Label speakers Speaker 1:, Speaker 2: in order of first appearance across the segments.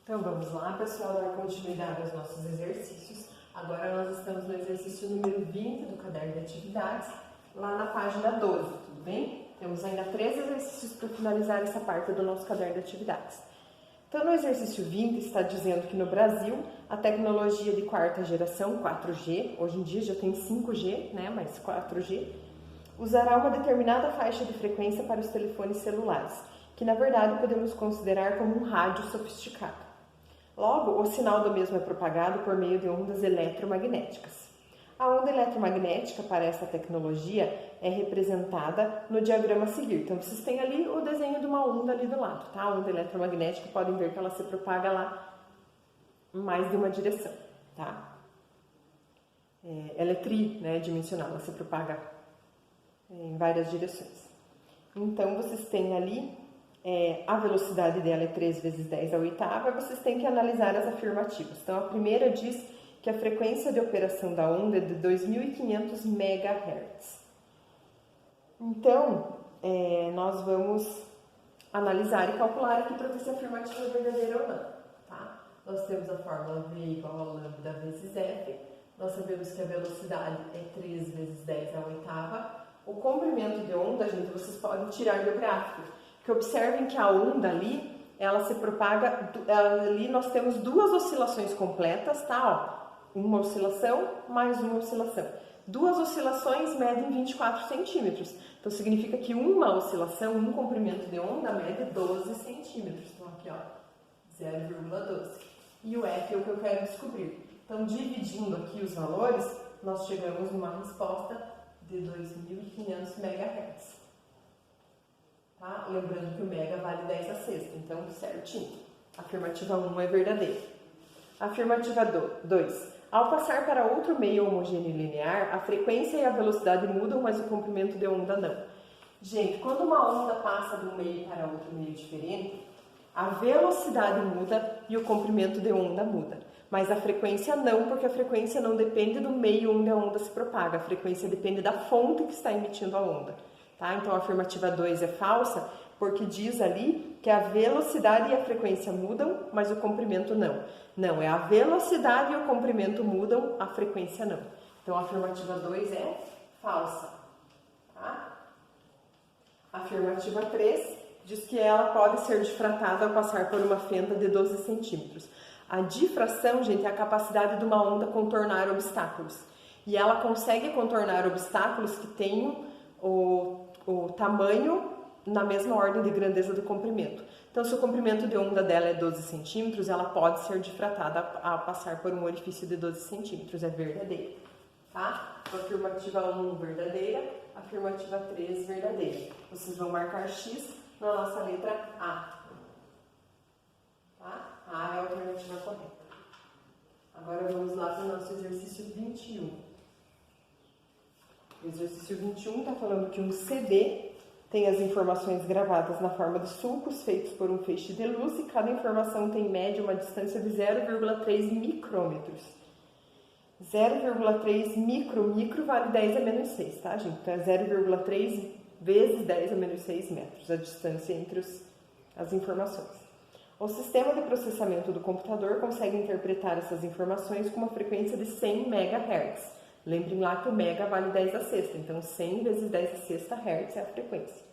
Speaker 1: Então vamos lá, pessoal, dar continuidade aos nossos exercícios. Agora nós estamos no exercício número 20 do caderno de atividades, lá na página 12, tudo bem? Temos ainda 3 exercícios para finalizar essa parte do nosso caderno de atividades. Então no exercício 20 está dizendo que no Brasil a tecnologia de quarta geração, 4G, hoje em dia já tem 5G, né, mas 4G, usará uma determinada faixa de frequência para os telefones celulares, que na verdade podemos considerar como um rádio sofisticado. Logo, o sinal do mesmo é propagado por meio de ondas eletromagnéticas. A onda eletromagnética para essa tecnologia é representada no diagrama a seguir. Então, vocês têm ali o desenho de uma onda ali do lado, tá? A onda eletromagnética, podem ver que ela se propaga lá em mais de uma direção, tá? Ela é tridimensional, ela se propaga em várias direções. Então, vocês têm ali a velocidade dela é 3 vezes 10 à oitava, e vocês têm que analisar as afirmativas. Então, a primeira diz que a frequência de operação da onda é de 2.500 MHz. Então, nós vamos analisar e calcular aqui para ver se a afirmativa é verdadeira ou não. Tá? Nós temos a fórmula V igual a lambda vezes F. Nós sabemos que a velocidade é 3 vezes 10 à oitava. O comprimento de onda, gente, vocês podem tirar do gráfico. Que observem que a onda ali, ela se propaga, ali nós temos 2 oscilações completas, tá? Ó, uma oscilação mais uma oscilação. 2 oscilações medem 24 centímetros. Então, significa que uma oscilação, um comprimento de onda, mede 12 centímetros. Então, aqui, ó, 0,12. E o F é o que eu quero descobrir. Então, dividindo aqui os valores, nós chegamos numa resposta de 2.500 MHz. Tá? Lembrando que o mega vale 10 à sexta, então certinho. Afirmativa 1 é verdadeira. Afirmativa 2. Ao passar para outro meio homogêneo e linear, a frequência e a velocidade mudam, mas o comprimento de onda não. Gente, quando uma onda passa de um meio para outro meio diferente, a velocidade muda e o comprimento de onda muda. Mas a frequência não, porque a frequência não depende do meio onde a onda se propaga. A frequência depende da fonte que está emitindo a onda. Tá? Então, a afirmativa 2 é falsa, porque diz ali que a velocidade e a frequência mudam, mas o comprimento não. Não, é a velocidade e o comprimento mudam, a frequência não. Então, a afirmativa 2 é falsa. Tá? A afirmativa 3 diz que ela pode ser difratada ao passar por uma fenda de 12 centímetros. A difração, gente, é a capacidade de uma onda contornar obstáculos. E ela consegue contornar obstáculos que tenham o tamanho na mesma ordem de grandeza do comprimento. Então, se o comprimento de onda dela é 12 centímetros, ela pode ser difratada ao passar por um orifício de 12 centímetros. É verdadeira. Tá? Afirmativa 1, verdadeira. Afirmativa 3, verdadeira. Vocês vão marcar X na nossa letra A. Tá? A é a alternativa correta. Agora vamos lá para o nosso exercício 21. O exercício 21 está falando que um CD tem as informações gravadas na forma de sulcos feitos por um feixe de luz e cada informação tem em média uma distância de 0,3 micrômetros. 0,3 micro vale 10 a menos 6, tá, gente? Então é 0,3 vezes 10 a menos 6 metros, a distância entre as informações. O sistema de processamento do computador consegue interpretar essas informações com uma frequência de 100 MHz. Lembrem lá que o mega vale 10 à sexta, então 100 vezes 10 à sexta Hz é a frequência.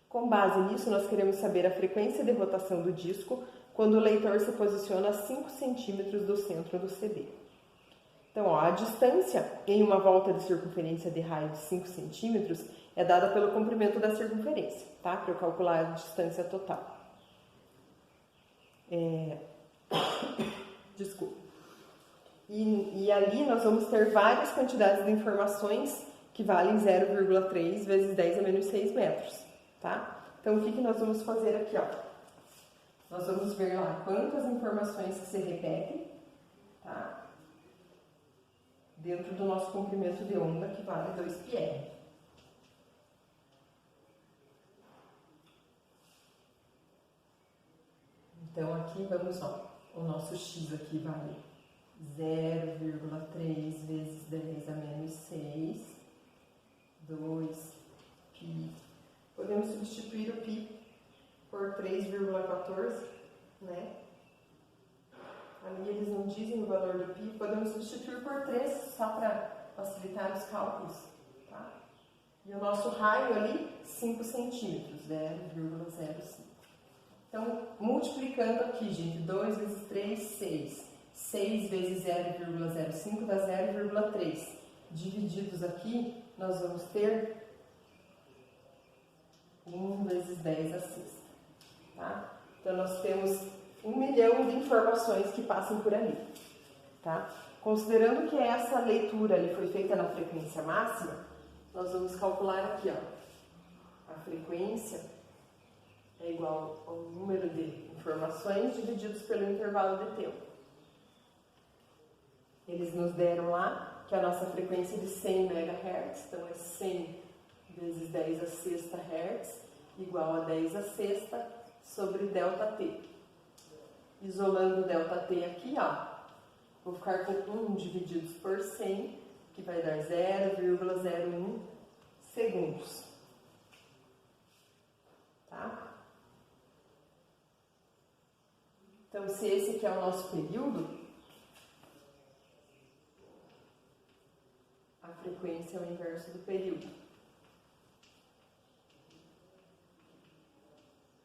Speaker 1: Com base nisso, nós queremos saber a frequência de rotação do disco quando o leitor se posiciona a 5 centímetros do centro do CD. Então, ó, a distância em uma volta de circunferência de raio de 5 centímetros é dada pelo comprimento da circunferência, tá? Para eu calcular a distância total. Desculpa. E ali nós vamos ter várias quantidades de informações que valem 0,3 vezes 10 a menos 6 metros, tá? Então, o que nós vamos fazer aqui, ó? Nós vamos ver lá quantas informações que se repetem, tá? Dentro do nosso comprimento de onda, que vale 2πr. Então, aqui vamos, ó, o nosso x aqui vale 0,3 vezes 10 a menos 6, 2π. Podemos substituir o π por 3,14. né? Ali eles não dizem o valor do π, podemos substituir por 3 só para facilitar os cálculos, tá? E o nosso raio ali, 5 centímetros, 0,05. Então, multiplicando aqui, gente, 2 vezes 3, 6. 6 vezes 0,05 dá 0,3. Divididos aqui, nós vamos ter 1 vezes 10 à sexta, tá? Então, nós temos 1 milhão de informações que passam por ali, tá? Considerando que essa leitura ali foi feita na frequência máxima, nós vamos calcular aqui, ó, a frequência é igual ao número de informações divididos pelo intervalo de tempo. Eles nos deram lá que a nossa frequência é de 100 MHz, então é 100 vezes 10 à sexta Hz, igual a 10 à sexta sobre ΔT. Isolando o ΔT aqui, ó, vou ficar com 1 divididos por 100, que vai dar 0,01 segundos. Tá? Então, se esse aqui é o nosso período, a frequência é o inverso do período.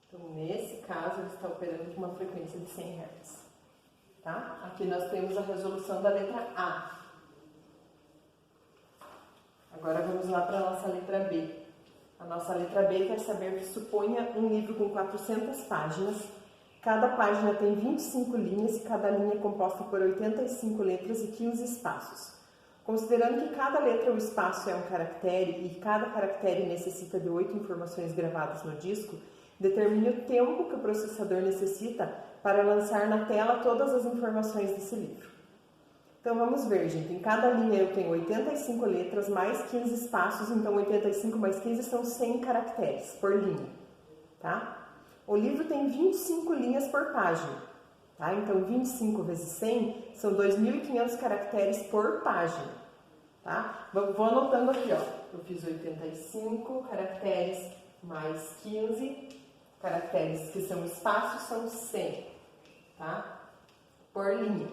Speaker 1: Então, nesse caso, ele está operando com uma frequência de 100 Hz. Tá? Aqui nós temos a resolução da letra A. Agora vamos lá para a nossa letra B. A nossa letra B quer saber que suponha um livro com 400 páginas. Cada página tem 25 linhas e cada linha é composta por 85 letras e 15 espaços. Considerando que cada letra ou espaço é um caractere e cada caractere necessita de 8 informações gravadas no disco, determine o tempo que o processador necessita para lançar na tela todas as informações desse livro. Então vamos ver, gente, em cada linha eu tenho 85 letras mais 15 espaços, então 85 mais 15 são 100 caracteres por linha, tá? O livro tem 25 linhas por página, tá? Então 25 vezes 100 são 2.500 caracteres por página, tá? Vou anotando aqui, ó. Eu fiz 85 caracteres mais 15 caracteres que são espaços, são 100, tá? Por linha.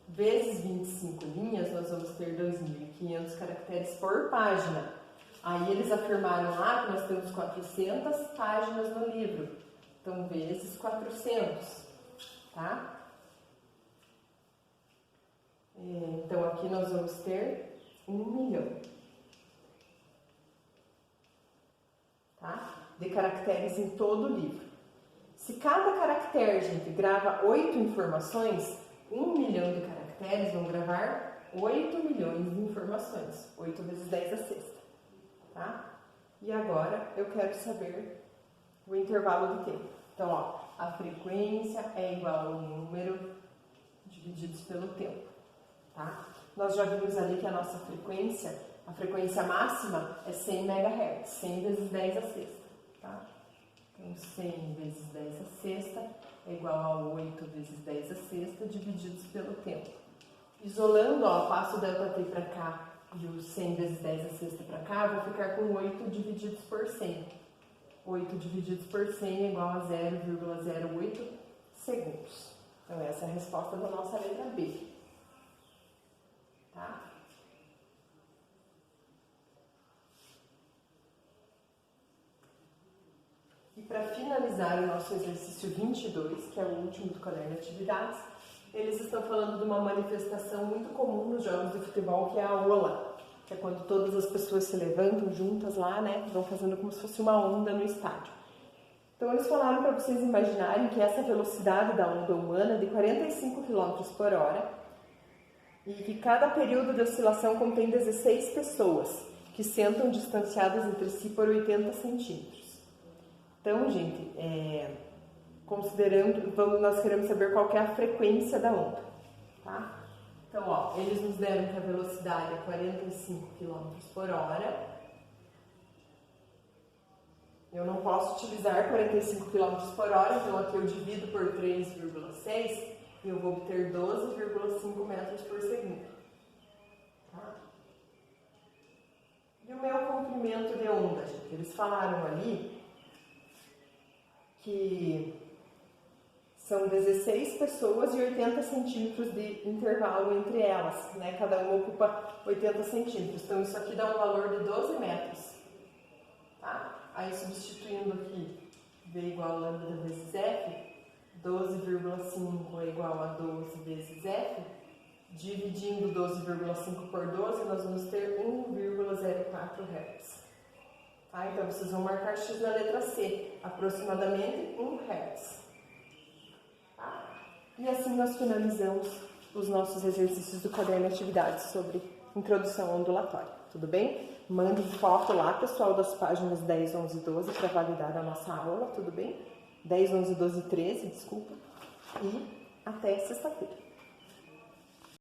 Speaker 1: Vezes 25 linhas, nós vamos ter 2.500 caracteres por página. Aí eles afirmaram lá que nós temos 400 páginas no livro. Então, vezes 400, tá? Então, aqui nós vamos ter 1 milhão, tá? De caracteres em todo o livro. Se cada caractere, gente, grava 8 informações, 1 milhão de caracteres vão gravar 8 milhões de informações. 8 vezes 10 à sexta, tá? E agora eu quero saber o intervalo de tempo. Então, ó, a frequência é igual ao número divididos pelo tempo, tá? Nós já vimos ali que a nossa frequência, a frequência máxima é 100 MHz, 100 vezes 10 à sexta, tá? Então, 100 vezes 10 à sexta é igual a 8 vezes 10 à sexta divididos pelo tempo. Isolando, ó, passo o ΔT para cá e o 100 vezes 10 à sexta para cá, vou ficar com 8 divididos por 100. 8 divididos por 100 é igual a 0,08 segundos. Então, essa é a resposta da nossa letra B. Tá? E para finalizar o nosso exercício 22, que é o último do caderno de atividades, eles estão falando de uma manifestação muito comum nos jogos de futebol, que é a ola, que é quando todas as pessoas se levantam juntas lá, né, vão fazendo como se fosse uma onda no estádio. Então eles falaram para vocês imaginarem que essa velocidade da onda humana é de 45 km por hora e que cada período de oscilação contém 16 pessoas, que sentam distanciadas entre si por 80 centímetros. Então, gente, considerando, nós queremos saber qual que é a frequência da onda, tá? Então, ó, eles nos deram que a velocidade é 45 km por hora. Eu não posso utilizar 45 km por hora, então aqui eu divido por 3,6 e eu vou obter 12,5 metros por segundo. Tá? E o meu comprimento de onda, gente? Eles falaram ali que São 16 pessoas e 80 centímetros de intervalo entre elas, né? Cada uma ocupa 80 centímetros. Então, isso aqui dá um valor de 12 metros. Tá? Aí, substituindo aqui V igual a lambda vezes F, 12,5 é igual a 12 vezes F. Dividindo 12,5 por 12, nós vamos ter 1,04 Hz. Tá? Então, vocês vão marcar X na letra C, aproximadamente 1 Hz. Tá? E assim nós finalizamos os nossos exercícios do caderno de atividades sobre introdução ondulatória. Tudo bem? Mande foto lá, pessoal, das páginas 10, 11 e 12 para validar a nossa aula, tudo bem? 10, 11, 12 e 13, desculpa. E até sexta-feira.